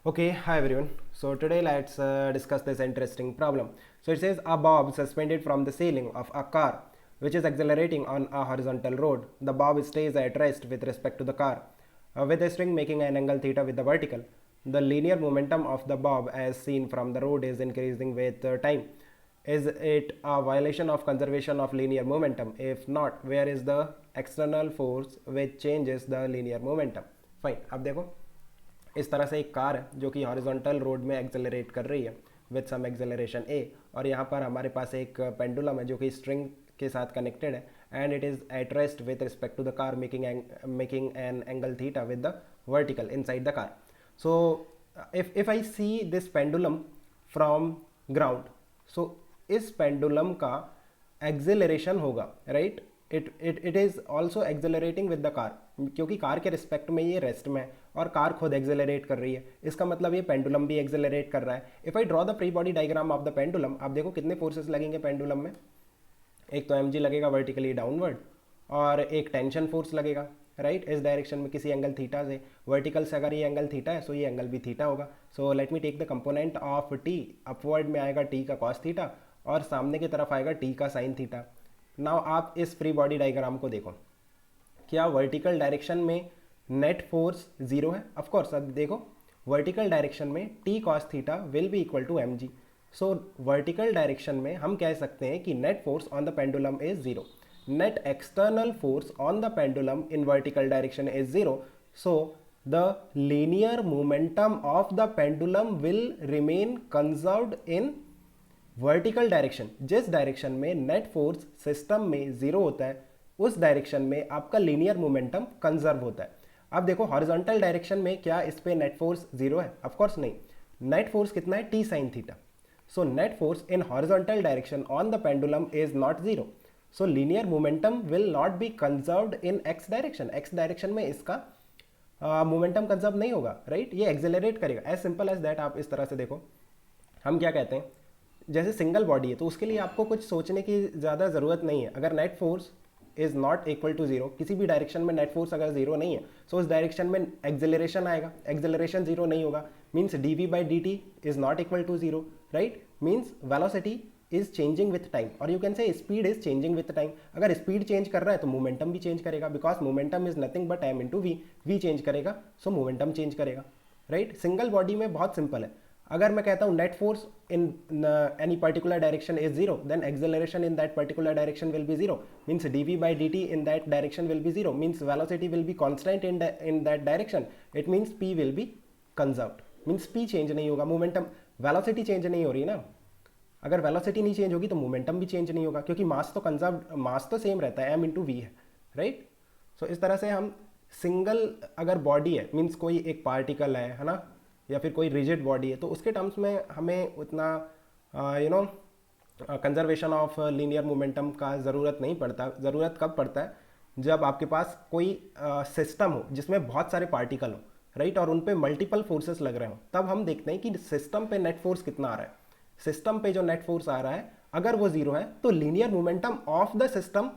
Okay, hi everyone. So today let's discuss this interesting problem. So it says a bob suspended from the ceiling of a car which is accelerating on a horizontal road. The bob stays at rest with respect to the car, with a string making an angle theta with the vertical. The linear momentum of the bob as seen from the road is increasing with time. Is it a violation of conservation of linear momentum? If not, where is the external force which changes the linear momentum? Fine. अब देखो इस तरह से एक car है जो कि horizontal road में एक्सेलरेट कर रही है विद सम एक्सेलरेशन ए, और यहाँ पर हमारे पास एक पेंडुलम है जो कि स्ट्रिंग के साथ कनेक्टेड है and it is at rest with respect to the car making an angle theta with the vertical inside the car. So if I see this pendulum from ground, so इस pendulum का acceleration होगा, right. It is also accelerating with the car, क्योंकि car के respect में ये rest में है और कार खुद एक्सेलरेट कर रही है. इसका मतलब ये पेंडुलम भी एक्सेलरेट कर रहा है. If I draw the free body diagram of the pendulum, आप देखो कितने फोर्सेस लगेंगे पेंडुलम में. एक तो mg लगेगा वर्टिकली डाउनवर्ड, और एक टेंशन फोर्स लगेगा, राइट, इस डायरेक्शन में किसी एंगल थीटा से. वर्टिकल से अगर ये एंगल थीटा है, सो ये एंगल भी थीटा होगा. So let me take the component of T. Upward में आएगा टी का कॉस थीटा और सामने की तरफ आएगा टी का साइन थीटा. नाउ आप इस फ्री बॉडी डायग्राम को देखो, क्या वर्टिकल डायरेक्शन में नेट फोर्स जीरो है? Of course. अब देखो वर्टिकल डायरेक्शन में T cos theta will be equal to M G. So vertical direction में हम कह सकते हैं कि net force on the pendulum is zero. Net external force on the pendulum in vertical direction is zero. So the linear momentum of the pendulum will remain conserved in vertical direction. जिस direction में net force system में zero होता है उस direction में आपका linear momentum conserve होता है. अब देखो हॉरिजॉन्टल डायरेक्शन में क्या इस पे नेट फोर्स जीरो है? ऑफ कोर्स नहीं. नेट फोर्स कितना है? T sine theta. So net force in horizontal direction on the pendulum is not zero. So linear momentum will not be conserved in x direction. X direction में इसका momentum conserve नहीं होगा, right. ये accelerate करेगा. As simple as that. आप इस तरह से देखो, हम क्या कहते हैं, जैसे सिंगल बॉडी है तो उसके लिए आपको कुछ सोचने की ज़्यादा ज़रूरत नहीं है. अगर net force is not equal to zero, किसी भी डायरेक्शन में नेट फोर्स अगर जीरो नहीं है, सो उस डायरेक्शन में एक्सेलरेशन आएगा. एक्सेलरेशन जीरो नहीं होगा, means D V by D T is not equal to zero, right. Means velocity is changing with time, और you can say speed is changing with time. अगर speed change कर रहा है तो momentum भी change करेगा, because momentum is nothing but M into V. V change करेगा so momentum change करेगा, राइट. सिंगल बॉडी में बहुत सिंपल है. अगर मैं कहता हूँ net force in any particular direction is zero, then acceleration in that particular direction will be zero, means D V by D T in that direction will be zero, means velocity will be constant in that direction. It means P will be conserved, means P change नहीं होगा. Momentum, velocity change नहीं हो रही ना. अगर velocity नहीं change होगी तो मोमेंटम भी चेंज नहीं होगा, क्योंकि मास तो कंजर्व, मास तो सेम रहता है, एम इंटू वी है, राइट. सो इस तरह से हम सिंगल अगर बॉडी है, मीन्स कोई एक पार्टिकल है ना, या फिर कोई रिजिड बॉडी है, तो उसके टर्म्स में हमें उतना कंजर्वेशन ऑफ लीनियर मोमेंटम का ज़रूरत नहीं पड़ता. ज़रूरत कब पड़ता है? जब आपके पास कोई सिस्टम हो जिसमें बहुत सारे पार्टिकल हो, राइट, और उन पे मल्टीपल फोर्सेस लग रहे हो. तब हम देखते हैं कि सिस्टम पे नेट फोर्स कितना आ रहा है. सिस्टम पे जो नेट फोर्स आ रहा है अगर वो जीरो है तो linear momentum of the system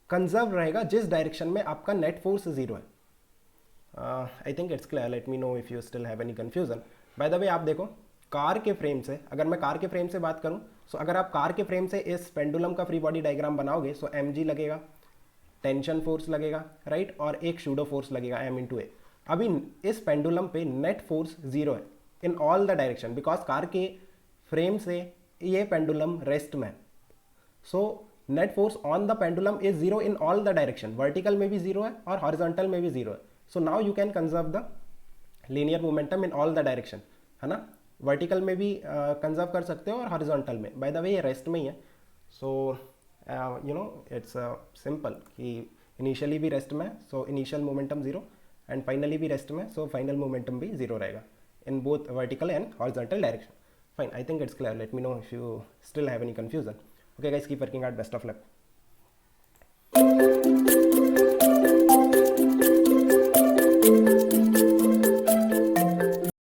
conserve रहेगा जिस डायरेक्शन में आपका नेट फोर्स जीरो है. I think it's clear. Let me know if you still have any confusion. By the way आप देखो कार के फ्रेम से, अगर मैं कार के फ्रेम से बात करूं, सो अगर आप कार के फ्रेम से इस पेंडुलम का फ्री बॉडी डायग्राम बनाओगे, सो एम जी लगेगा, टेंशन फोर्स लगेगा, राइट, और एक शूडो फोर्स लगेगा एम इंटू ए. अभी इस पेंडुलम पे नेट फोर्स जीरो है in all the direction, because car के फ्रेम से ये पेंडुलम रेस्ट में. So net force on the pendulum is zero in all the direction. Vertical में भी जीरो है और हॉरिजॉन्टल में भी जीरो है. So now you can conserve the linear momentum in all the direction, है ना. वर्टिकल में भी कंजर्व कर सकते हो और हॉरिजॉन्टल में. बाय द वे ये रेस्ट में ही है. So you know it's simple कि इनिशियली भी रेस्ट में, so initial momentum zero, and finally भी रेस्ट में, सो फाइनल मोमेंटम भी जीरो रहेगा in both vertical and horizontal direction. Fine, I think it's clear. Let me know if you still have any confusion. Okay guys, keep working hard. Best of luck.